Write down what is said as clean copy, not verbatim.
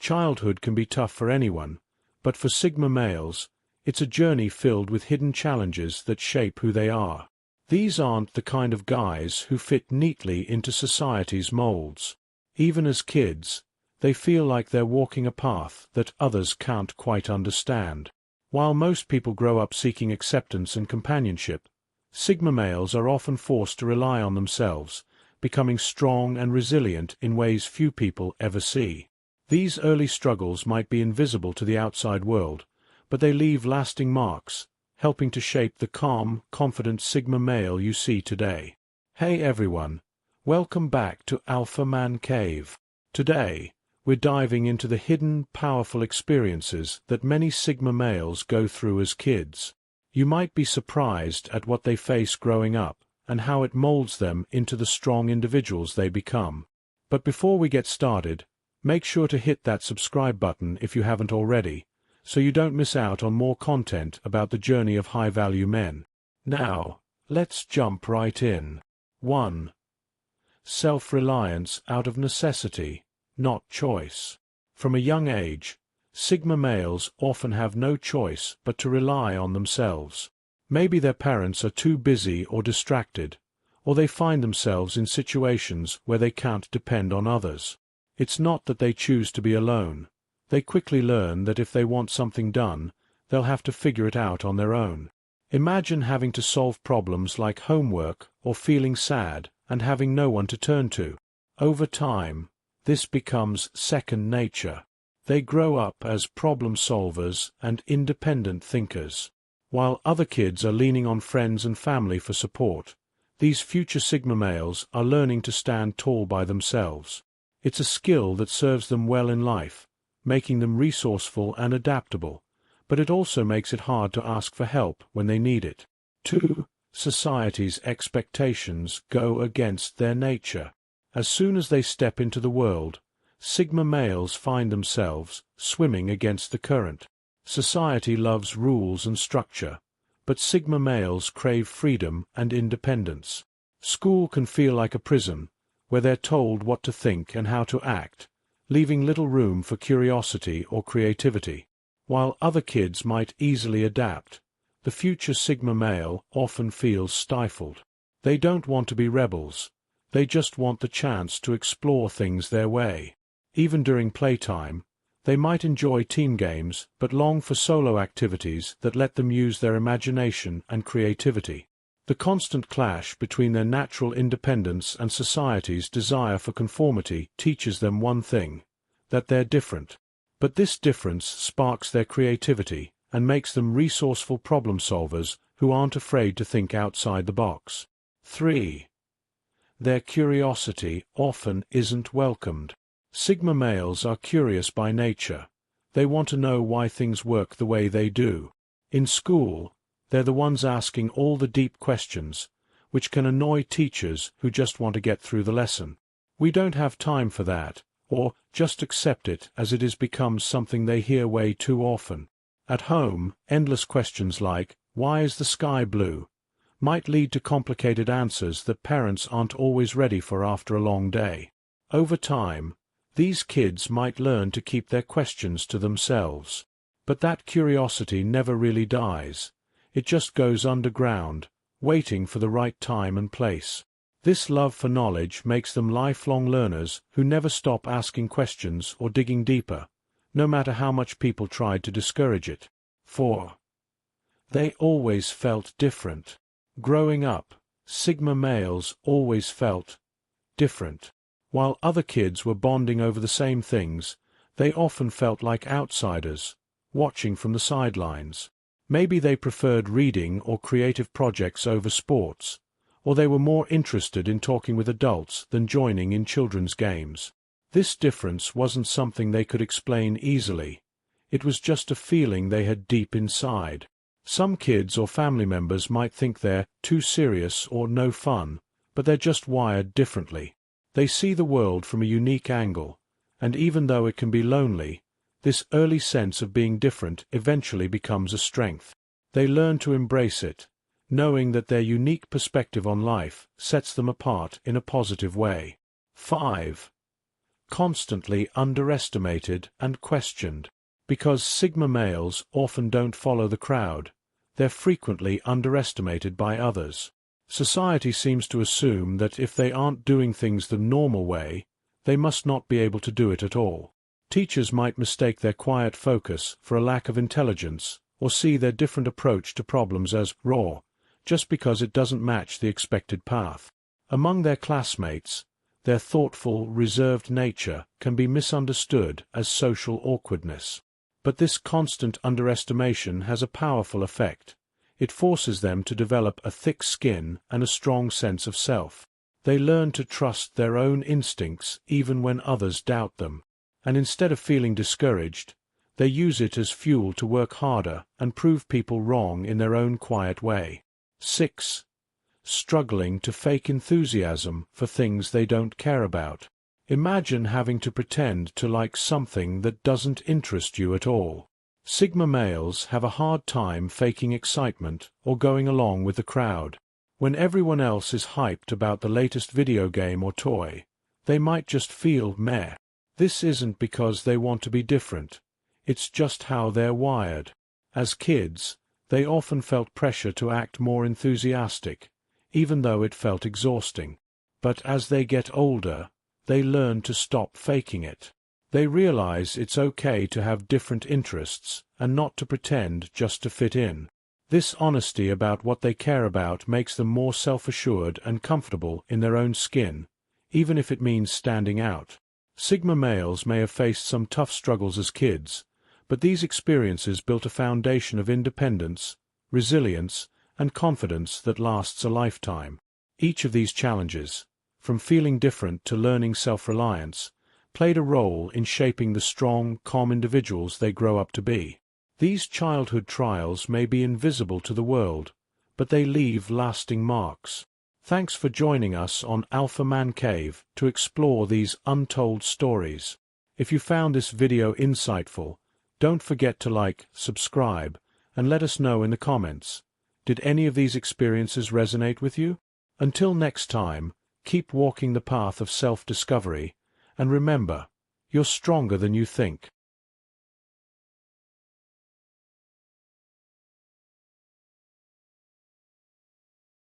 Childhood can be tough for anyone, but for Sigma males, it's a journey filled with hidden challenges that shape who they are. These aren't the kind of guys who fit neatly into society's molds. Even as kids, they feel like they're walking a path that others can't quite understand. While most people grow up seeking acceptance and companionship, Sigma males are often forced to rely on themselves, becoming strong and resilient in ways few people ever see. These early struggles might be invisible to the outside world, but they leave lasting marks, helping to shape the calm, confident Sigma male you see today. Hey everyone, welcome back to Alpha Man Cave. Today, we're diving into the hidden, powerful experiences that many Sigma males go through as kids. You might be surprised at what they face growing up, and how it molds them into the strong individuals they become. But before we get started, make sure to hit that subscribe button if you haven't already, so you don't miss out on more content about the journey of high-value men. Now, let's jump right in. 1. Self-reliance out of necessity, not choice. From a young age, Sigma males often have no choice but to rely on themselves. Maybe their parents are too busy or distracted, or they find themselves in situations where they can't depend on others. It's not that they choose to be alone. They quickly learn that if they want something done, they'll have to figure it out on their own. Imagine having to solve problems like homework or feeling sad and having no one to turn to. Over time, this becomes second nature. They grow up as problem solvers and independent thinkers. While other kids are leaning on friends and family for support, these future Sigma males are learning to stand tall by themselves. It's a skill that serves them well in life, making them resourceful and adaptable, but it also makes it hard to ask for help when they need it. 2. Society's expectations go against their nature. As soon as they step into the world, Sigma males find themselves swimming against the current. Society loves rules and structure, but Sigma males crave freedom and independence. School can feel like a prison, where they're told what to think and how to act, leaving little room for curiosity or creativity. While other kids might easily adapt, the future Sigma male often feels stifled. They don't want to be rebels. They just want the chance to explore things their way. Even during playtime, they might enjoy team games but long for solo activities that let them use their imagination and creativity. The constant clash between their natural independence and society's desire for conformity teaches them one thing: that they're different. But this difference sparks their creativity and makes them resourceful problem solvers who aren't afraid to think outside the box. 3. Their curiosity often isn't welcomed. Sigma males are curious by nature. They want to know why things work the way they do. In school, they're the ones asking all the deep questions, which can annoy teachers who just want to get through the lesson. We don't have time for that, or just accept it as it has become something they hear way too often. At home, endless questions like, "Why is the sky blue?" might lead to complicated answers that parents aren't always ready for after a long day. Over time, these kids might learn to keep their questions to themselves. But that curiosity never really dies. It just goes underground, waiting for the right time and place. This love for knowledge makes them lifelong learners who never stop asking questions or digging deeper, no matter how much people tried to discourage it. 4. They always felt different. Growing up, Sigma males always felt different. While other kids were bonding over the same things, they often felt like outsiders, watching from the sidelines. Maybe they preferred reading or creative projects over sports, or they were more interested in talking with adults than joining in children's games. This difference wasn't something they could explain easily. It was just a feeling they had deep inside. Some kids or family members might think they're too serious or no fun, but they're just wired differently. They see the world from a unique angle, and even though it can be lonely, this early sense of being different eventually becomes a strength. They learn to embrace it, knowing that their unique perspective on life sets them apart in a positive way. 5. constantly underestimated and questioned. Because Sigma males often don't follow the crowd, they're frequently underestimated by others. Society seems to assume that if they aren't doing things the normal way, they must not be able to do it at all. Teachers might mistake their quiet focus for a lack of intelligence, or see their different approach to problems as raw, just because it doesn't match the expected path. Among their classmates, their thoughtful, reserved nature can be misunderstood as social awkwardness. But this constant underestimation has a powerful effect. It forces them to develop a thick skin and a strong sense of self. They learn to trust their own instincts even when others doubt them. And instead of feeling discouraged, they use it as fuel to work harder and prove people wrong in their own quiet way. 6. Struggling to fake enthusiasm for things they don't care about. Imagine having to pretend to like something that doesn't interest you at all. Sigma males have a hard time faking excitement or going along with the crowd. When everyone else is hyped about the latest video game or toy, they might just feel meh. This isn't because they want to be different. It's just how they're wired. As kids, they often felt pressure to act more enthusiastic, even though it felt exhausting. But as they get older, they learn to stop faking it. They realize it's okay to have different interests and not to pretend just to fit in. This honesty about what they care about makes them more self-assured and comfortable in their own skin, even if it means standing out. Sigma males may have faced some tough struggles as kids, but these experiences built a foundation of independence, resilience, and confidence that lasts a lifetime. Each of these challenges, from feeling different to learning self-reliance, played a role in shaping the strong, calm individuals they grow up to be. These childhood trials may be invisible to the world, but they leave lasting marks. Thanks for joining us on Alpha Man Cave to explore these untold stories. If you found this video insightful, don't forget to like, subscribe, and let us know in the comments. Did any of these experiences resonate with you? Until next time, keep walking the path of self-discovery, and remember, you're stronger than you think.